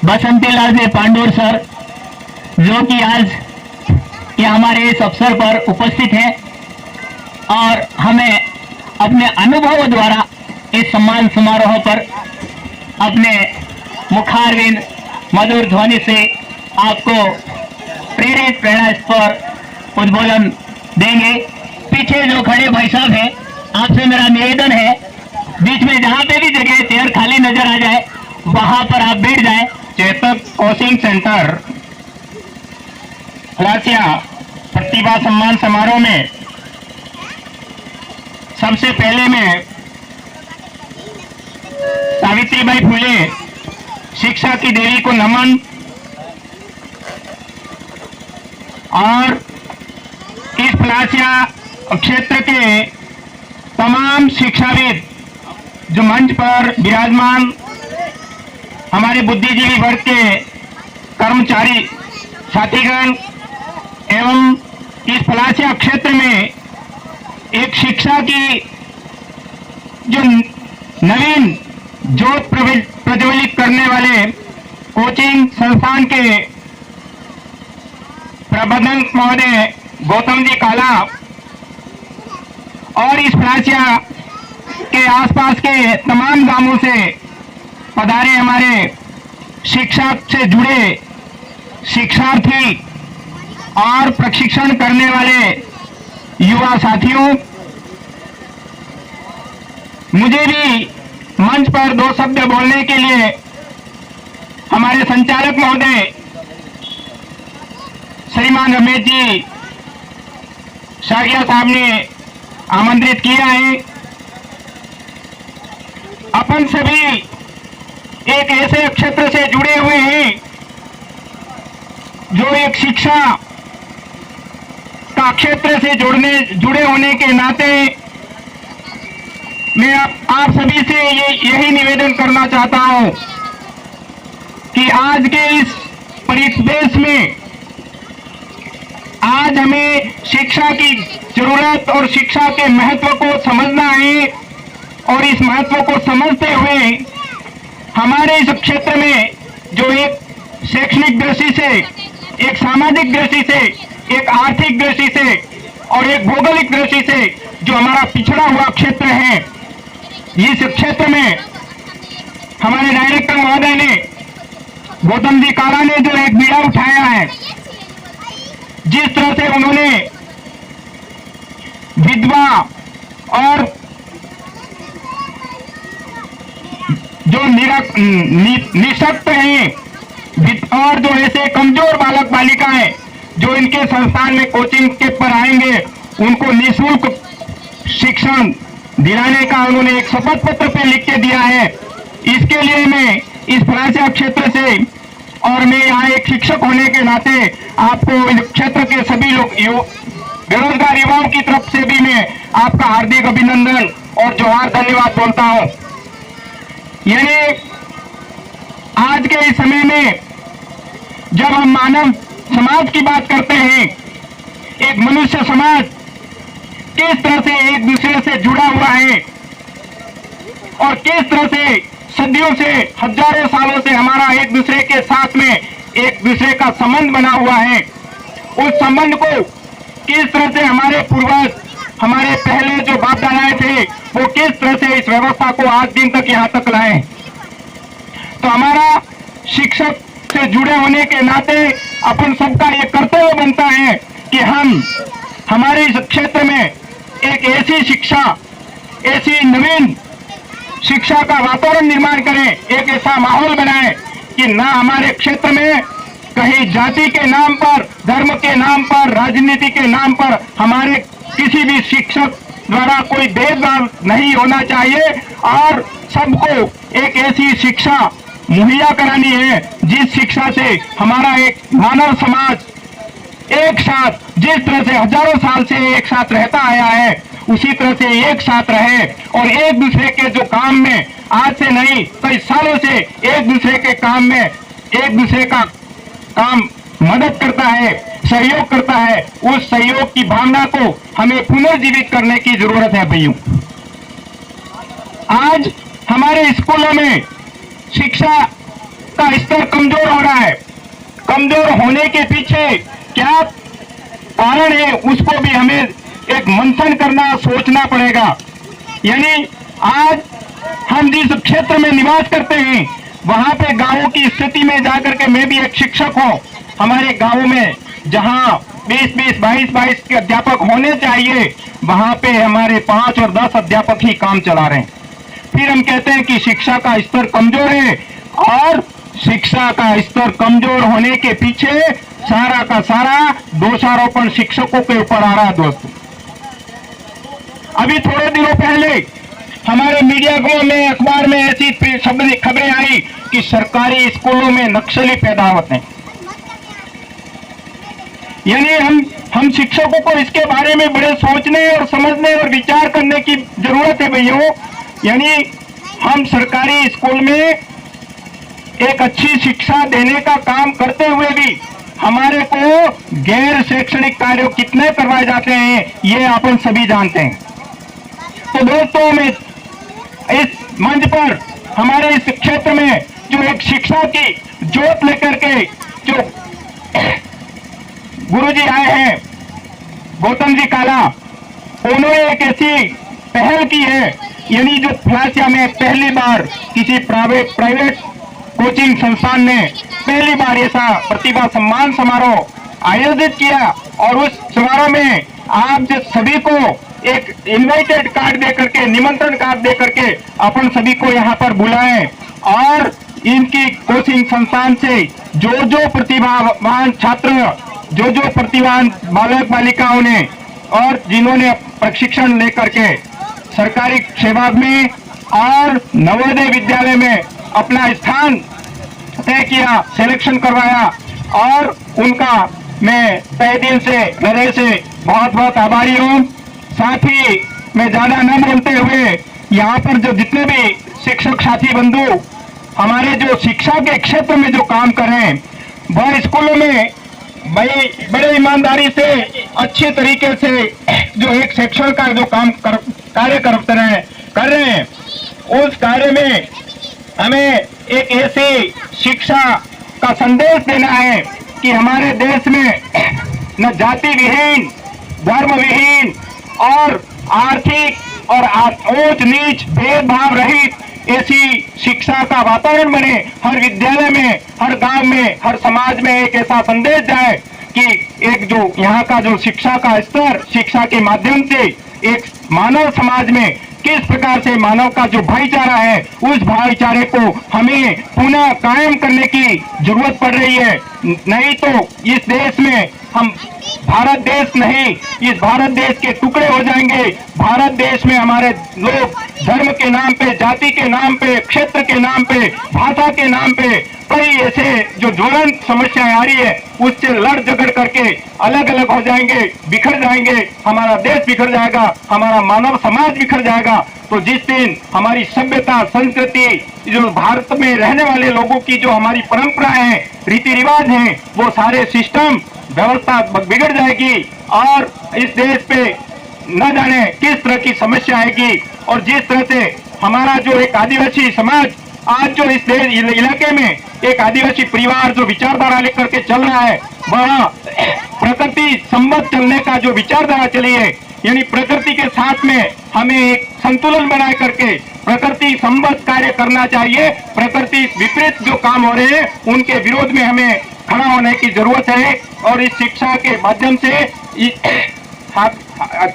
बसंतीलाल जी पांडुर sir, जो कि आज ये हमारे इस अवसर पर उपस्थित हैं और हमें अपने अनुभवों द्वारा इस सम्मान समारोह पर अपने मुखारविंद मधुर ध्वनि से आपको प्रेरित प्रेरणा पर उद्बोधन देंगे। पीछे जो खड़े भाई साहब हैं, आपसे मेरा निवेदन है, बीच में जहां पे भी जगह चेयर खाली नजर आ जाए वहां पर आप बैठ जाएं। चेतक कोचिंग सेंटर खलासिया प्रतिभा सम्मान समारोह में सबसे पहले मैं सावित्रीबाई फुले शिक्षा की देवी को नमन और इस खलासिया क्षेत्र के तमाम शिक्षाविद जो मंच पर विराजमान हमारे बुद्धिजीवी वर्ग के कर्मचारी साथीगण एवं इस पलासिया क्षेत्र में एक शिक्षा की जो नवीन ज्योत प्रज्वलित करने वाले कोचिंग संस्थान के प्रबंधक महोदय गौतम जी काला और इस पलासिया के आसपास के तमाम गांवों से पधारे हमारे शिक्षा से जुड़े शिक्षार्थी और प्रशिक्षण करने वाले युवा साथियों, मुझे भी मंच पर दो शब्द बोलने के लिए हमारे संचालक महोदय श्रीमान रमेश जी शागिया साहब ने आमंत्रित किया है। अपन सभी एक ऐसे क्षेत्र से जुड़े हुए हैं जो एक शिक्षा का क्षेत्र से जुड़े होने के नाते मैं आप सभी से यही निवेदन करना चाहता हूं कि आज के इस परिवेश में आज हमें शिक्षा की जरूरत और शिक्षा के महत्व को समझना है और इस महत्व को समझते हुए हमारे इस क्षेत्र में जो एक शैक्षणिक दृष्टि से, एक सामाजिक दृष्टि से, एक आर्थिक दृष्टि से और एक भौगोलिक दृष्टि से जो हमारा पिछड़ा हुआ क्षेत्र है, इस क्षेत्र में हमारे डायरेक्टर महोदय ने गौतम जी काला ने जो एक बीड़ा उठाया है, जिस तरह से उन्होंने विधवा और जो निशक्त हैं और जो ऐसे कमजोर बालक बालिकाएं जो इनके संस्थान में कोचिंग के पर आएंगे उनको निःशुल्क शिक्षण दिलाने का उन्होंने एक शपथ पत्र पे लिख के दिया है। इसके लिए मैं इस पलासिया क्षेत्र से और मैं यहाँ एक शिक्षक होने के नाते आपको इस क्षेत्र के सभी लोग बेरोजगार युवाओं की तरफ से भी मैं आपका हार्दिक अभिनंदन और जोहार धन्यवाद बोलता हूँ। यानी आज के इस समय में जब हम मानव समाज की बात करते हैं, एक मनुष्य समाज किस तरह से एक दूसरे से जुड़ा हुआ है और किस तरह से सदियों से हजारों सालों से हमारा एक दूसरे के साथ में एक दूसरे का संबंध बना हुआ है, उस संबंध को किस तरह से हमारे पूर्वज, हमारे पहले जो बाप दादाएं थे, वो किस तरह से इस व्यवस्था को आज दिन तक यहाँ तक लाए। तो हमारा शिक्षक से जुड़े होने के नाते अपन सबका ये कर्तव्य बनता है कि हम हमारे इस क्षेत्र में एक ऐसी शिक्षा, ऐसी नवीन शिक्षा का वातावरण निर्माण करें, एक ऐसा माहौल बनाएं कि ना हमारे क्षेत्र में कहीं जाति के नाम पर, धर्म के नाम पर, राजनीति के नाम पर हमारे किसी भी शिक्षक द्वारा कोई भेदभाव नहीं होना चाहिए और सबको एक ऐसी शिक्षा मुहैया करानी है जिस शिक्षा से हमारा एक मानव समाज एक साथ, जिस तरह से हजारों साल से एक साथ रहता आया है, उसी तरह से एक साथ रहे और एक दूसरे के जो काम में आज से नहीं कई सालों से एक दूसरे के काम में एक दूसरे का काम मदद करता है, सहयोग करता है। उस सहयोग की भावना को हमें पुनर्जीवित करने की जरूरत है भाइयों। आज हमारे स्कूलों में शिक्षा का स्तर कमजोर कमजोर होने के पीछे क्या कारण है, उसको भी हमें एक मंथन करना, सोचना पड़ेगा। यानी आज हम जिस क्षेत्र में निवास करते हैं वहां पे गांवों की स्थिति में जाकर के, मैं भी एक शिक्षक हूं, हमारे गांव में जहां 20-20, 22-22 के अध्यापक होने चाहिए वहां पे हमारे 5 और 10 अध्यापक ही काम चला रहे हैं। फिर हम कहते हैं कि शिक्षा का स्तर कमजोर है, और शिक्षा का स्तर कमजोर होने के पीछे सारा का सारा दोषारोपण शिक्षकों के ऊपर आ रहा है। दोस्तों, अभी थोड़े दिनों पहले हमारे मीडिया में, अखबार में ऐसी खबरें आई कि सरकारी स्कूलों में नक्सली पैदा होते हैं। यानी हम शिक्षकों को इसके बारे में बड़े सोचने और समझने और विचार करने की जरूरत है भैया। यानी हम सरकारी स्कूल में एक अच्छी शिक्षा देने का काम करते हुए भी हमारे को गैर शैक्षणिक कार्य कितने करवाए जाते हैं ये अपन सभी जानते हैं। तो दोस्तों, मैं इस मंच पर हमारे इस क्षेत्र में जो एक शिक्षा की जोत लेकर के जो गुरुजी आए हैं, गौतम जी काला, उन्होंने एक ऐसी पहल की है। यानी जो फ्लासिया में पहली बार किसी प्राइवेट कोचिंग संस्थान ने पहली बार ऐसा प्रतिभा सम्मान समारोह आयोजित किया, और उस समारोह में आप सभी को एक इनवाइटेड कार्ड दे करके, निमंत्रण कार्ड दे करके अपन सभी को यहाँ पर बुलाएं, और इनकी कोचिंग संस्थान से जो प्रतिभावान छात्र, जो प्रतिभावान बालक बालिकाओं ने और जिन्होंने प्रशिक्षण लेकर के सरकारी सेवा में और नवोदय विद्यालय में अपना स्थान तय किया, सिलेक्शन करवाया, और उनका मैं तहे दिल से, हृदय से बहुत बहुत आभारी हूँ। साथ ही मैं ज्यादा न बोलते हुए यहाँ पर जो जितने भी शिक्षक साथी बंधु हमारे जो शिक्षा के क्षेत्र में जो काम कर रहे हैं, वह स्कूलों में बड़े ईमानदारी से, अच्छे तरीके से जो एक शिक्षण का जो कार्य कर रहे हैं, उस कार्य में हमें एक ऐसी शिक्षा का संदेश देना है कि हमारे देश में न जाति विहीन, धर्म विहीन और आर्थिक और ऊंच नीच भेदभाव रहित ऐसी शिक्षा का वातावरण बने। हर विद्यालय में, हर गांव में, हर समाज में एक ऐसा संदेश जाए कि एक जो यहाँ का जो शिक्षा का स्तर, शिक्षा के माध्यम से एक मानव समाज में किस प्रकार से मानव का जो भाईचारा है, उस भाईचारे को हमें पुनः कायम करने की जरूरत पड़ रही है। नहीं तो इस देश में हम भारत देश नहीं, इस भारत देश के टुकड़े हो जाएंगे। भारत देश में हमारे लोग धर्म के नाम पे, जाति के नाम पे, क्षेत्र के नाम पे, भाषा के नाम पे कई ऐसे जो ज्वलंत समस्याएं आ रही है, उससे लड़ झगड़ करके अलग अलग हो जाएंगे, बिखर जाएंगे, हमारा देश बिखर जाएगा, हमारा मानव समाज बिखर जाएगा। तो जिस दिन हमारी सभ्यता, संस्कृति, जो भारत में रहने वाले लोगों की जो हमारी परंपराएं हैं, रीति रिवाज हैं, वो सारे सिस्टम व्यवस्था बिगड़ जाएगी, और इस देश पे न जाने किस तरह की समस्या आएगी। और जिस तरह से हमारा जो एक आदिवासी समाज आज जो इस इलाके में एक आदिवासी परिवार जो विचारधारा लेकर के चल रहा है, वह प्रकृति संबद्ध चलने का जो विचारधारा चली है, यानी प्रकृति के साथ में हमें एक संतुलन बनाए करके प्रकृति संबद्ध कार्य करना चाहिए। प्रकृति विपरीत जो काम हो रहे हैं उनके विरोध में हमें खड़ा होने की जरूरत है। और इस शिक्षा के माध्यम से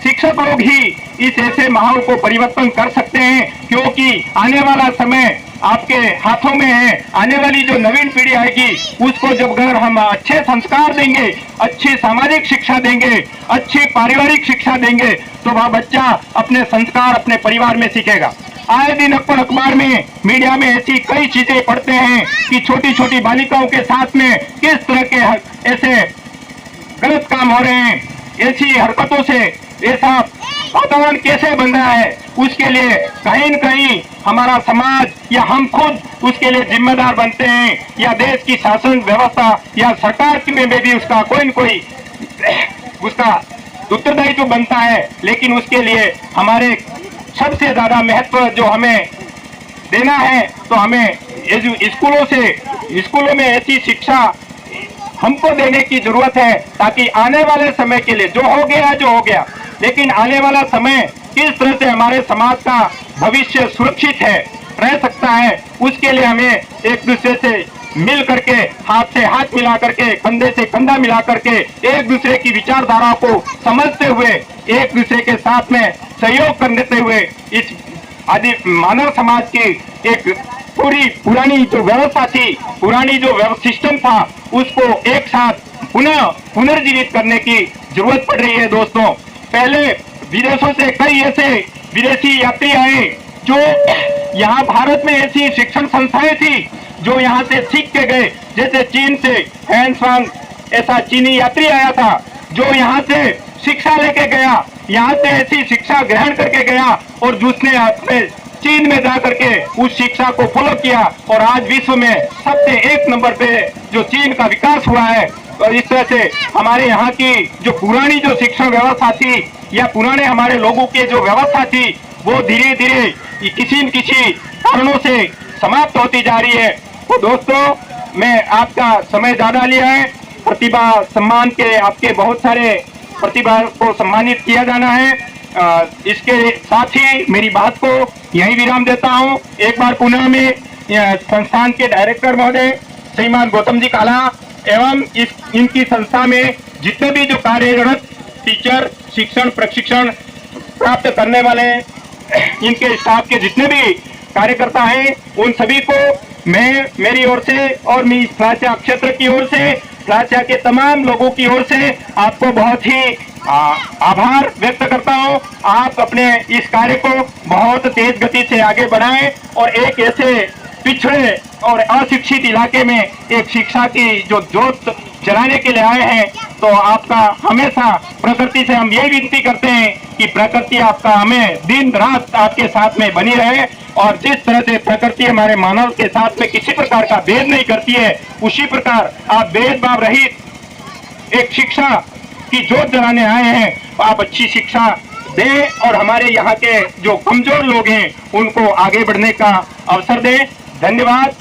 शिक्षक लोग ही इस ऐसे माहौल को परिवर्तन कर सकते हैं, क्योंकि आने वाला समय आपके हाथों में है। आने वाली जो नवीन पीढ़ी आएगी उसको जब अगर हम अच्छे संस्कार देंगे, अच्छी सामाजिक शिक्षा देंगे, अच्छी पारिवारिक शिक्षा देंगे, तो वह बच्चा अपने संस्कार अपने परिवार में सीखेगा। आए दिन अखबार में, मीडिया में ऐसी कई चीजें पढ़ते हैं कि छोटी छोटी बालिकाओं के साथ में किस तरह के ऐसे गलत काम हो रहे हैं, ऐसी हरकतों से ऐसा वातावरण कैसे बन रहा है, उसके लिए कहीं न कहीं हमारा समाज या हम खुद उसके लिए जिम्मेदार बनते हैं, या देश की शासन व्यवस्था या सरकार में भी उसका कोई न कोई उसका उत्तरदायित्व बनता है। लेकिन उसके लिए हमारे सबसे ज्यादा महत्व जो हमें देना है, तो हमें स्कूलों में ऐसी शिक्षा हमको देने की जरूरत है, ताकि आने वाले समय के लिए जो हो गया, लेकिन आने वाला समय किस तरह से हमारे समाज का भविष्य सुरक्षित है, रह सकता है, उसके लिए हमें एक दूसरे से मिल करके, हाथ से हाथ मिला करके, कंधे से कंधा मिला करके, एक दूसरे की विचारधारा को समझते हुए, एक दूसरे के साथ में सहयोग करते हुए इस आदि मानव समाज की एक पुरानी जो व्यवस्था थी, पुरानी जो सिस्टम था, उसको एक साथ पुनर्जीवित करने की जरूरत पड़ रही है। दोस्तों, पहले विदेशों से कई ऐसे विदेशी यात्री आए जो यहाँ भारत में ऐसी शिक्षण संस्थाएं थी जो यहाँ से सीख के गए, जैसे चीन से हैंस वांग ऐसा चीनी यात्री आया था जो यहाँ से शिक्षा लेके गया, यहाँ से ऐसी शिक्षा ग्रहण करके गया और जिसने अपने चीन में जा करके उस शिक्षा को फॉलो किया और आज विश्व में सबसे एक नंबर पे जो चीन का विकास हुआ है। और इस तरह से हमारे यहाँ की जो पुरानी जो शिक्षण व्यवस्था थी या पुराने हमारे लोगों की जो व्यवस्था थी, वो धीरे धीरे किसी न किसी कारणों से समाप्त होती जा रही है। तो दोस्तों, मैं आपका समय ज्यादा लिया है, प्रतिभा सम्मान के आपके बहुत सारे प्रतिभा को सम्मानित किया जाना है। इसके साथ ही मेरी बात को यही विराम देता हूं। एक बार पुनः में संस्थान के डायरेक्टर महोदय श्रीमान गौतम जी काला एवं इनकी संस्था में जितने भी जो कार्यरत टीचर, शिक्षण प्रशिक्षण प्राप्त करने वाले इनके स्टाफ के जितने भी कार्यकर्ता हैं, उन सभी को मैं मेरी ओर से और मैं फ्लाचा क्षेत्र की ओर से, फ्लाचा के तमाम लोगों की ओर से आपको बहुत ही आभार व्यक्त करता हूं। आप अपने इस कार्य को बहुत तेज गति से आगे बढ़ाएं और एक ऐसे पिछड़े और अशिक्षित इलाके में एक शिक्षा की जो जोत जलाने के लिए आए हैं, तो आपका हमेशा प्रकृति से हम यही विनती करते हैं कि प्रकृति आपका हमें दिन रात आपके साथ में बनी रहे और जिस तरह से प्रकृति हमारे मानव के साथ में किसी प्रकार का भेद नहीं करती है, उसी प्रकार आप भेदभाव रहित एक शिक्षा की जोत जलाने आए हैं। आप अच्छी शिक्षा दें और हमारे यहाँ के जो कमजोर लोग हैं उनको आगे बढ़ने का अवसर दें। धन्यवाद।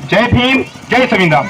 जय भीम, जय संविधान।